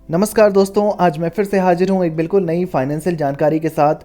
नमस्कार दोस्तों, आज मैं फिर से हाजिर हूँ एक बिल्कुल नई फाइनेंशियल जानकारी के साथ।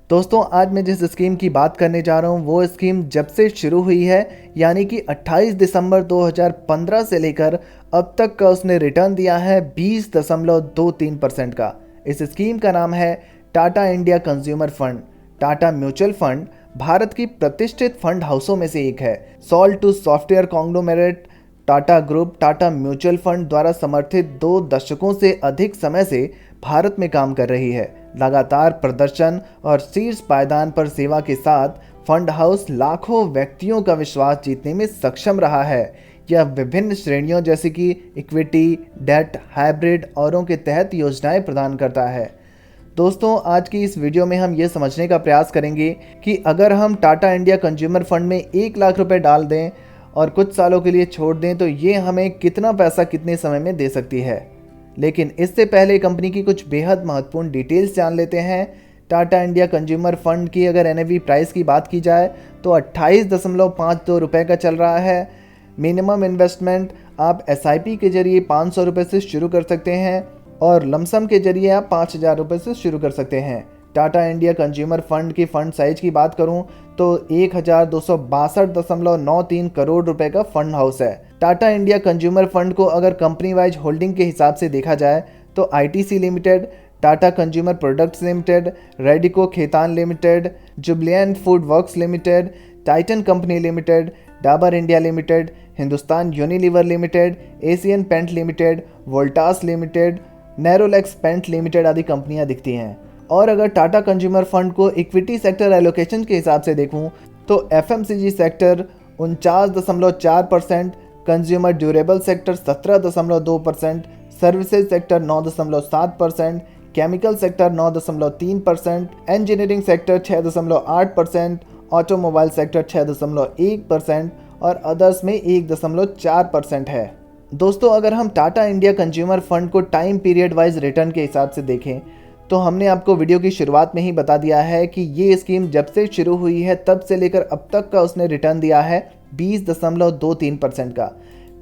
दोस्तों, आज मैं जिस स्कीम की बात करने जा रहा हूँ वो स्कीम जब से शुरू हुई है यानी कि 28 दिसंबर 2015 से लेकर अब तक का उसने रिटर्न दिया है 20.23% का। इस स्कीम का नाम है Tata India consumer fund. Tata mutual fund Bharat की प्रतिष्ठित फंड हाउसों में से एक है। Salt to software conglomerate Tata group Tata mutual fund द्वारा समर्थित 2 दशकों से अधिक समय से भारत में काम कर रही है। लगातार प्रदर्शन और शीर्ष पायदान पर सेवा के साथ फंड हाउस लाखों व्यक्तियों का विश्वास जीतने में सक्षम रहा है। यह विभिन्न श्रेणियों जैसे कि इक्विटी, डेट, हाइब्रिड औरों के तहत योजनाएं प्रदान करता है। दोस्तों, आज की इस वीडियो में हम ये समझने का प्रयास करेंगे कि अगर हम टाटा इंडिया कंज्यूमर फंड में 1 लाख रुपए डाल दें और कुछ सालों के लिए छोड़ दें तो ये हमें कितना पैसा कितने समय में दे सकती है। लेकिन इससे पहले कंपनी की कुछ बेहद महत्वपूर्ण डिटेल्स जान लेते हैं। टाटा इंडिया कंज्यूमर फंड की अगर एनएवी प्राइस की बात की जाए तो 28.52 रुपये का चल रहा है। मिनिमम इन्वेस्टमेंट आप एसआईपी के जरिए 500 रुपये से शुरू कर सकते हैं और लमसम के जरिए आप 5,000 रुपये से शुरू कर सकते हैं। टाटा इंडिया कंज्यूमर फंड की फंड साइज की बात करूं तो 1262.93 करोड़ रुपए का फंड हाउस है। टाटा इंडिया कंज्यूमर फंड को अगर कंपनी वाइज होल्डिंग के हिसाब से देखा जाए तो ITC limited, Tata consumer products limited, Radico Khaitan limited, Jubilant food works limited, Titan company limited, Dabur India limited, Hindustan Unilever limited, Asian paint limited, Voltas limited, Nerolac paint limited आदि कंपनियां दिखती हैं। और अगर टाटा कंज्यूमर फंड को इक्विटी सेक्टर एलोकेशन के हिसाब से देखूं तो FMCG sector 49.4%, consumer durable sector 17.2%, services sector 9.7%, chemical sector 9.3%, engineering sector 6.8%, automobile sector 6.1% और अदर्स में 1.4% है। दोस्तों, अगर हम टाटा इंडिया कंज्यूमर फंड को टाइम पीरियड वाइज रिटर्न के हिसाब से देखें तो हमने आपको वीडियो की शुरुआत में ही बता दिया है कि ये स्कीम जब से शुरू हुई है तब से लेकर अब तक का उसने रिटर्न दिया है 20.23% का।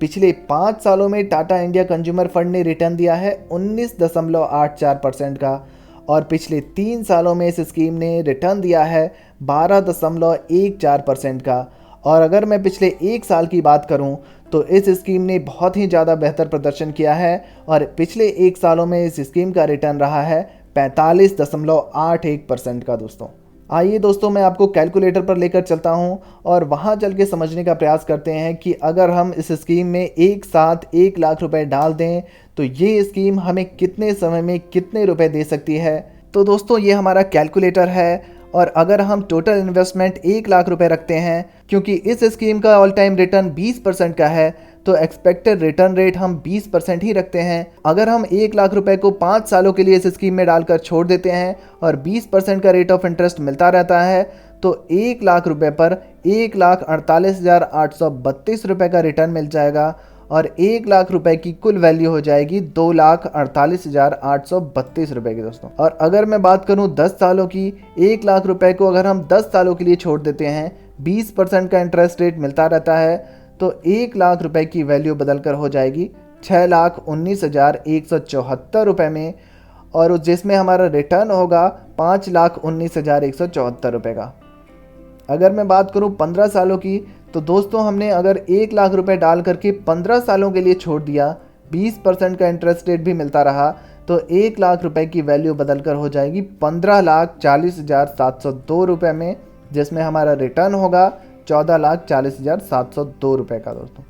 पिछले 5 सालों में टाटा इंडिया कंज्यूमर फंड ने रिटर्न दिया है 19.84% का और पिछले 3 सालों में इस स्कीम ने रिटर्न दिया है 12.14% का। और अगर मैं पिछले 1 साल की बात करूं तो इस स्कीम ने बहुत ही ज़्यादा बेहतर प्रदर्शन किया है और पिछले 1 सालों में इस स्कीम का रिटर्न रहा है 45.81% का। दोस्तों, आइए दोस्तों मैं आपको कैलकुलेटर पर लेकर चलता हूं और वहां चल के समझने का प्रयास करते हैं कि अगर हम इस स्कीम में एक साथ 1 लाख रुपए डाल दें तो ये स्कीम हमें कितने समय में कितने रुपए दे सकती है। तो दोस्तों, ये हमारा कैलकुलेटर है और अगर हम टोटल इन्वेस्टमेंट 1 लाख रुपए रखते हैं, क्योंकि इस स्कीम का ऑल टाइम रिटर्न 20% का है तो एक्सपेक्टेड रिटर्न रेट हम 20% ही रखते हैं। अगर हम 1 लाख रुपए को 5 सालों के लिए इस स्कीम में डालकर छोड़ देते हैं और 20% का रेट ऑफ इंटरेस्ट मिलता रहता है तो 1 लाख रुपए पर 1,48,832 रुपये का रिटर्न मिल जाएगा और 1 लाख रुपए की कुल वैल्यू हो जाएगी 2,48,832 रुपये की। दोस्तों, और अगर मैं बात करूं 10 सालों की, 1 लाख रुपए को अगर हम 10 सालों के लिए छोड़ देते हैं, 20% का इंटरेस्ट रेट मिलता रहता है तो 1 लाख रुपए की वैल्यू बदलकर हो जाएगी 6,19,174 रुपये में और जिसमें हमारा रिटर्न होगा 5,19,174 रुपये का। अगर मैं बात करूं 15 सालों की तो दोस्तों, हमने अगर 1 लाख रुपए डाल करके 15 सालों के लिए छोड़ दिया, 20% का इंटरेस्ट रेट भी मिलता रहा तो 1 लाख रुपए की वैल्यू बदलकर हो जाएगी 15,40,702 रुपये में, जिसमें हमारा रिटर्न होगा 14,40,702 रुपये का। दोस्तों,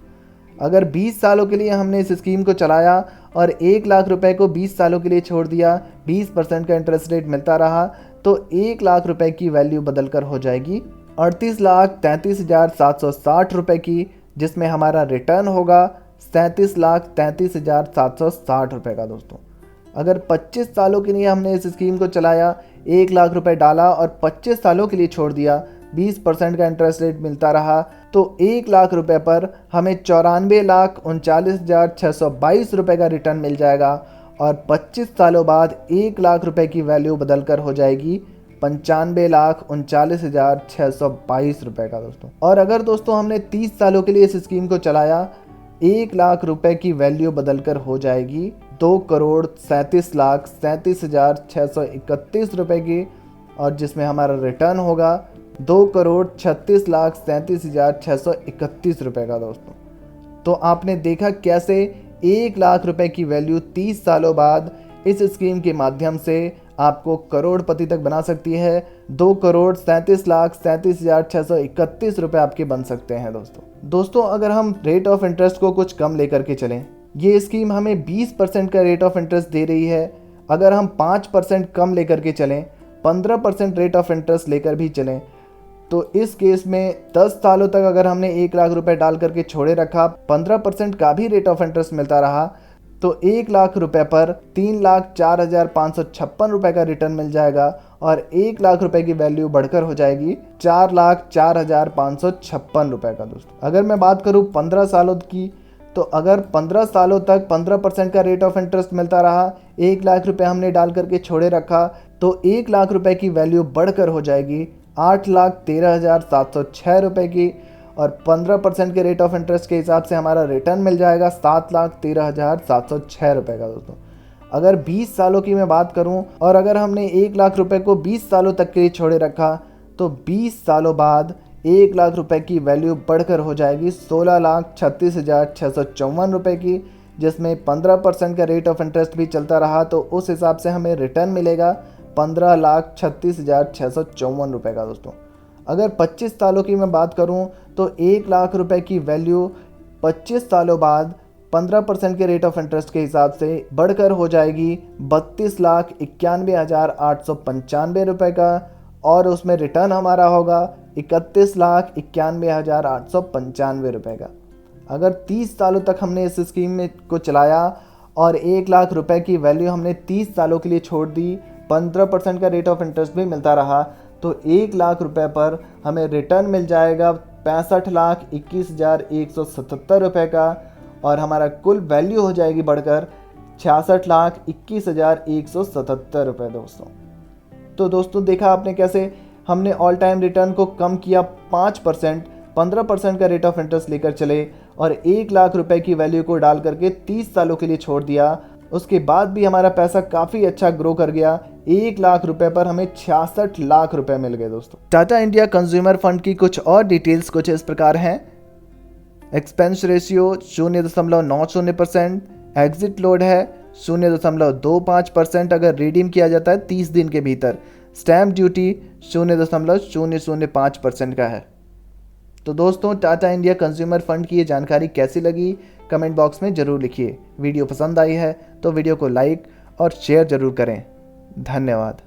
अगर 20 सालों के लिए हमने इस स्कीम को चलाया और 1 लाख रुपए को 20 सालों के लिए छोड़ दिया, 20% का इंटरेस्ट रेट मिलता रहा तो 1 लाख रुपए की वैल्यू बदलकर हो जाएगी 38,33,760 रुपये की, जिसमें हमारा रिटर्न होगा 37,33,760 रुपये का। दोस्तों, अगर 25 सालों के लिए हमने इस स्कीम को चलाया, 1 लाख रुपए डाला और 25 सालों के लिए छोड़ दिया, 20% का इंटरेस्ट रेट मिलता रहा तो 1 लाख रुपए पर हमें 94,39,622 रुपये का रिटर्न मिल जाएगा और 25 सालों बाद 1 लाख रुपए की वैल्यू बदलकर हो जाएगी 95,39,622 रुपये का। दोस्तों, और अगर दोस्तों हमने 30 सालों के लिए इस स्कीम को चलाया, 1 लाख रुपए की वैल्यू बदलकर हो जाएगी 2,37,37,631 रुपए की, और जिसमें हमारा रिटर्न होगा 2,36,37,631 रुपए का दोस्तों। तो आपने देखा कैसे 1 लाख रुपए की वैल्यू 30 सालों बाद इस स्कीम के माध्यम से आपको करोड़पति तक बना सकती है। 2,37,37,631 रुपए आपके बन सकते हैं दोस्तों अगर हम रेट ऑफ इंटरेस्ट को कुछ कम लेकर के चलें, ये स्कीम हमें 20% का रेट ऑफ इंटरेस्ट दे रही है। अगर हम 5% कम लेकर के चलें, 15% रेट ऑफ इंटरेस्ट लेकर भी चलें, तो इस केस में 10 सालों तक अगर हमने 1 लाख रुपए डाल करके छोड़े रखा, 15% का भी रेट ऑफ इंटरेस्ट मिलता रहा, तो 1 लाख रुपए पर 3,04,556 रुपए का रिटर्न मिल जाएगा और 1 लाख रुपए की वैल्यू बढ़कर हो जाएगी 4,04,556 रुपए का दोस्तों। अगर मैं बात करूं 15 सालों की, तो अगर 15 सालों तक 15% का रेट ऑफ इंटरेस्ट मिलता रहा, 1 लाख रुपए हमने डाल करके छोड़े रखा, तो 1 लाख रुपए की वैल्यू बढ़कर हो जाएगी 8,13,706 रुपए की, और 15% के रेट ऑफ इंटरेस्ट के हिसाब से हमारा रिटर्न मिल जाएगा 7,13,706 रुपए का दोस्तों। अगर 20 सालों की मैं बात करूं, और अगर हमने 1 लाख रुपए को 20 सालों तक के लिए छोड़े रखा, तो 20 सालों बाद 1 लाख रुपए की वैल्यू बढ़कर हो जाएगी 16,36,654 रुपए की, जिसमें 15% का रेट ऑफ इंटरेस्ट भी चलता रहा, तो उस हिसाब से हमें रिटर्न मिलेगा 15,36,654 रुपए का दोस्तों। अगर 25 सालों की मैं बात करूं, तो 1 लाख रुपए की वैल्यू 25 सालों बाद 15% के रेट ऑफ इंटरेस्ट के हिसाब से बढ़कर हो जाएगी 32,91,895 रुपए का, और उसमें रिटर्न हमारा होगा 31,91,895 रुपए का। अगर 30 सालों तक हमने इस स्कीम में को चलाया और 1 लाख रुपए की वैल्यू हमने 30 सालों के लिए छोड़ दी, 15% का रेट ऑफ इंटरेस्ट भी मिलता रहा, तो 1 लाख रुपए पर हमें रिटर्न मिल जाएगा 65,21,177 रुपए का, और हमारा कुल वैल्यू हो जाएगी बढ़कर 66,21,177 रुपए दोस्तों। तो दोस्तों देखा आपने कैसे हमने ऑल टाइम रिटर्न को कम किया 5%, 15% का रेट ऑफ इंटरेस्ट लेकर चले और 1 लाख रुपए की वैल्यू को डाल करके 30 सालों के लिए छोड़ दिया। उसके बाद भी हमारा पैसा काफ़ी अच्छा ग्रो कर गया। 1 लाख रुपए पर हमें 66 लाख रुपए मिल गए दोस्तों। टाटा इंडिया कंज्यूमर फंड की कुछ और डिटेल्स कुछ इस प्रकार हैं। एक्सपेंस रेशियो 0.90%, एग्जिट लोड है 0.25% अगर रिडीम किया जाता है 30 दिन के भीतर, स्टैम्प ड्यूटी 0.005% का है। तो दोस्तों टाटा इंडिया कंज्यूमर फंड की ये जानकारी कैसी लगी कमेंट बॉक्स में ज़रूर लिखिए। वीडियो पसंद आई है तो वीडियो को लाइक और शेयर ज़रूर करें। धन्यवाद।